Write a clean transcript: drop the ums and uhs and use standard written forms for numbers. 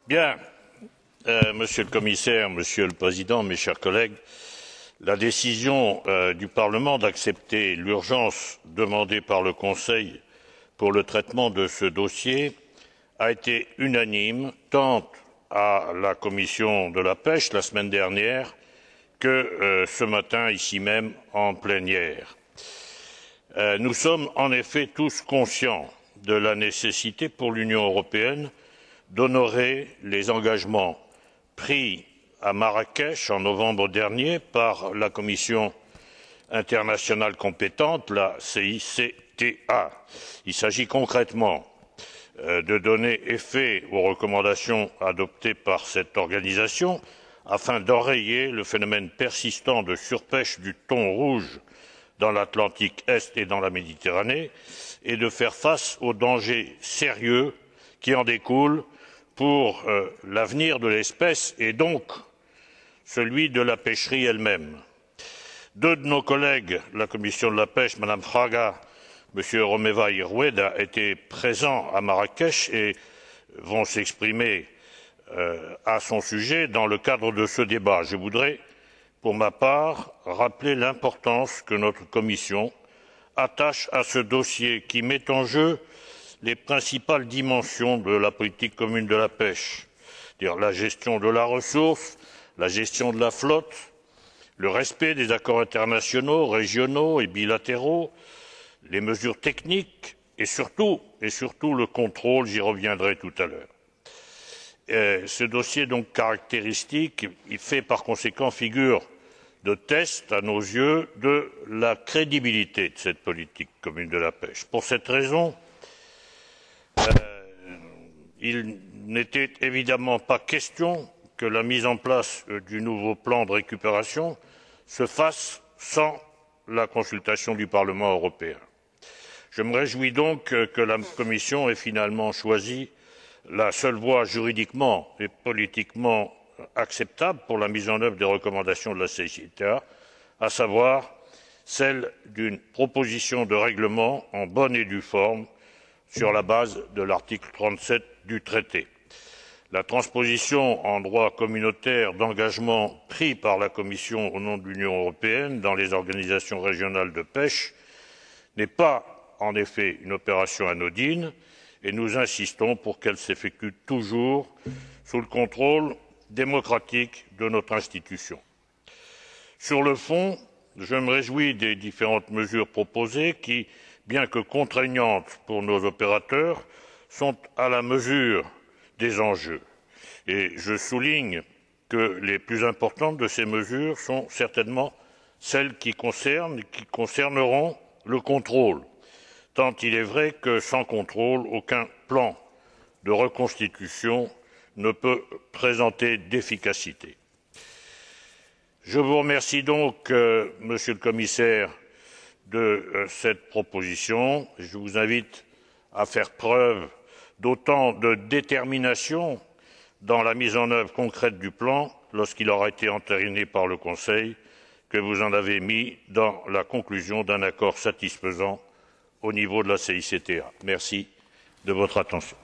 Bien, Monsieur le Commissaire, Monsieur le Président, mes chers collègues, la décision du Parlement d'accepter l'urgence demandée par le Conseil pour le traitement de ce dossier a été unanime tant à la Commission de la pêche la semaine dernière que ce matin ici même en plénière. Nous sommes en effet tous conscients de la nécessité pour l'Union européenne d'honorer les engagements pris à Marrakech en novembre dernier par la Commission internationale compétente, la CICTA. Il s'agit concrètement de donner effet aux recommandations adoptées par cette organisation afin d'enrayer le phénomène persistant de surpêche du thon rouge dans l'Atlantique Est et dans la Méditerranée et de faire face aux dangers sérieux qui en découlent pour l'avenir de l'espèce et donc celui de la pêcherie elle-même. Deux de nos collègues de la commission de la pêche, Mme Fraga, M. Romeva i Rueda, étaient présents à Marrakech et vont s'exprimer à son sujet dans le cadre de ce débat. Je voudrais, pour ma part, rappeler l'importance que notre commission attache à ce dossier qui met en jeu les principales dimensions de la politique commune de la pêche, c'est-à-dire la gestion de la ressource, la gestion de la flotte, le respect des accords internationaux, régionaux et bilatéraux, les mesures techniques et surtout le contrôle, j'y reviendrai tout à l'heure. Ce dossier est donc caractéristique, il fait par conséquent figure de test à nos yeux de la crédibilité de cette politique commune de la pêche. Pour cette raison, il n'était évidemment pas question que la mise en place du nouveau plan de récupération se fasse sans la consultation du Parlement européen. Je me réjouis donc que la Commission ait finalement choisi la seule voie juridiquement et politiquement acceptable pour la mise en œuvre des recommandations de la CICTA, à savoir celle d'une proposition de règlement en bonne et due forme sur la base de l'article 37 du traité. La transposition en droit communautaire d'engagements pris par la Commission au nom de l'Union européenne dans les organisations régionales de pêche n'est pas, en effet, une opération anodine et nous insistons pour qu'elle s'effectue toujours sous le contrôle démocratique de notre institution. Sur le fond, je me réjouis des différentes mesures proposées qui, bien que contraignantes pour nos opérateurs, sont à la mesure des enjeux. Et je souligne que les plus importantes de ces mesures sont certainement celles qui concerneront le contrôle, tant il est vrai que sans contrôle, aucun plan de reconstitution ne peut présenter d'efficacité. Je vous remercie donc, Monsieur le Commissaire, de cette proposition. Je vous invite à faire preuve d'autant de détermination dans la mise en œuvre concrète du plan lorsqu'il aura été entériné par le Conseil que vous en avez mis dans la conclusion d'un accord satisfaisant au niveau de la CICTA. Merci de votre attention.